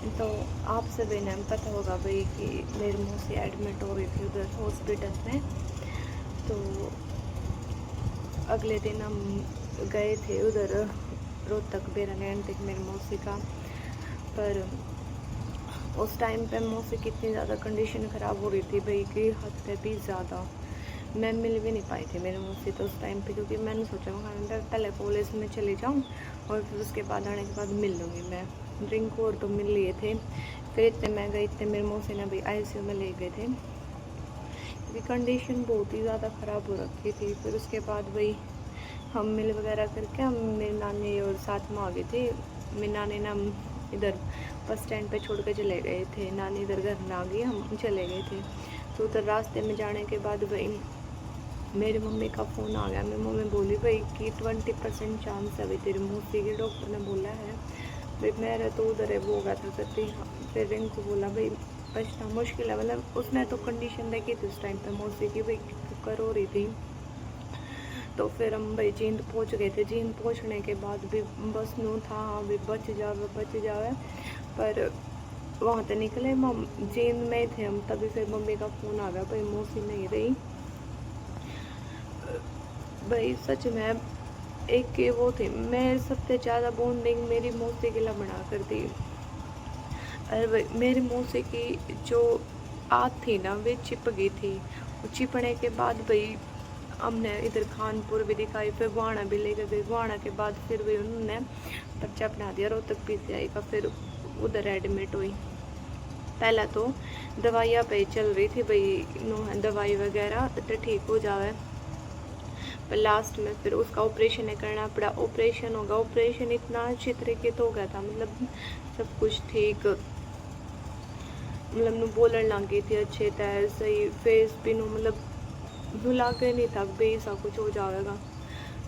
तो आप सभी ने पता होगा भाई कि मेरी मौसी एडमिट हो गई थी उधर हॉस्पिटल में। तो अगले दिन हम गए थे उधर रोहतक बेरा नैन तक मेरी मौसी का। पर उस टाइम पे मौसी की इतनी ज़्यादा कंडीशन ख़राब हो रही थी भाई कि हद से भी ज़्यादा। मैं मिल भी नहीं पाई थी मेरी मौसी तो उस टाइम पे, क्योंकि मैंने सोचा मैं पहले कॉलेज में चली जाऊँ और फिर उसके बाद आने के बाद मिल लूँगी। मैं ड्रिंक और तो मिल लिए थे। फिर इतने मैं गई, इतने मेरी मौसी ने भी ICU में ले गए थे क्योंकि कंडीशन बहुत ही ज़्यादा ख़राब हो रखी थी। फिर उसके बाद वही हम मिल वगैरह करके हम मेरी नानी और साथ में आ गए थे। मेरी नानी ने हम इधर बस स्टैंड पे छोड़ के चले गए थे। नानी इधर घर में आ गई, हम चले गए थे। तो उधर रास्ते में जाने के बाद भाई मेरी मम्मी का फ़ोन आ गया। मेरी मम्मी बोली भाई कि 20% चांस है भाई तेरी मौसी की, डॉक्टर ने बोला है भाई। मेरा तो उधर है वो हो गया था करती। फिर रिंकू बोला भाई बचना मुश्किल है, मतलब उसने तो कंडीशन देखी थी उस टाइम पे मौसी की भाई कुकर हो रही थी। तो फिर हम भाई जींद पहुंच गए थे। जींद पहुंचने के बाद भी बस नू था हाँ भी बच जावे। पर वहाँ से निकले हम जींद में थे हम, तभी फिर मम्मी का फ़ोन आ गया भाई मौसी नहीं रही भाई। सच में एक के वो थे, मैं सबसे ज़्यादा बॉन्डिंग मेरी मौसी के लिए बना कर दी। अरे भाई मेरी मौसी की जो आँख थी ना वे चिप गई थी। वो चिपने के बाद भाई हमने इधर खानपुर भी दिखाई, फिर गुआना भी लेकर गई। गुआना के बाद फिर भी उन्होंने पर्चा बना दिया रोहतक PCI का। फिर उधर एडमिट हुई। पहला तो दवाइयाँ पे चल रही थी भाई, दवाई वगैरह तो ठीक हो जावे। पर लास्ट में फिर उसका ऑपरेशन करना पड़ा। ऑपरेशन होगा, ऑपरेशन इतना अच्छी तरीके तो हो गया था, मतलब सब कुछ ठीक, मतलब नू बोलने लग गई थी अच्छे तरह सही। फेस भी नू मतलब नू लागे नहीं था भाई ऐसा कुछ हो जाएगा।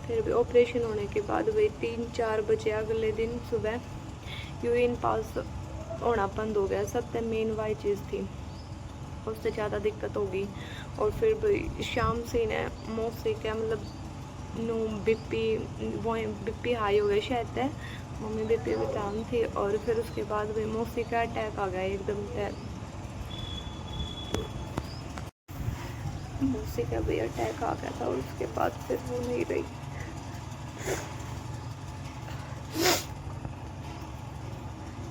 फिर भी ऑपरेशन होने के बाद भाई 3-4 बजे अगले दिन सुबह यूरिन पास होना बंद हो गया। सबसे मेन वाई चीज़ थी, उससे ज़्यादा दिक्कत होगी। और फिर भाई शाम से ने मौसी का मतलब नू BP हाई हो गया शायद है। मम्मी BP भी काम थी। और फिर उसके बाद भाई मौसी का अटैक आ गया एकदम से। मौसी का भी अटैक आ गया था और उसके बाद फिर वो नहीं रही।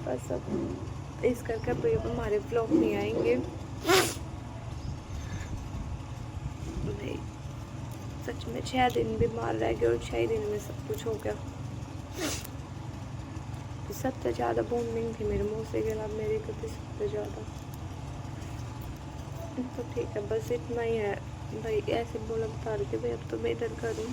बस अब इस करके भाई हमारे ब्लॉग नहीं आएंगे भाई। सच में 6 दिन बीमार रह गए और 6 दिन में सब कुछ हो गया। सबसे ज़्यादा बॉन्डिंग थी मेरे मौसी के साथ मेरी कभी सबसे ज़्यादा। तो ठीक है बस इतना ही है भाई। ऐसे बोला बता रही थी भाई अब तो मैं इधर करूँ।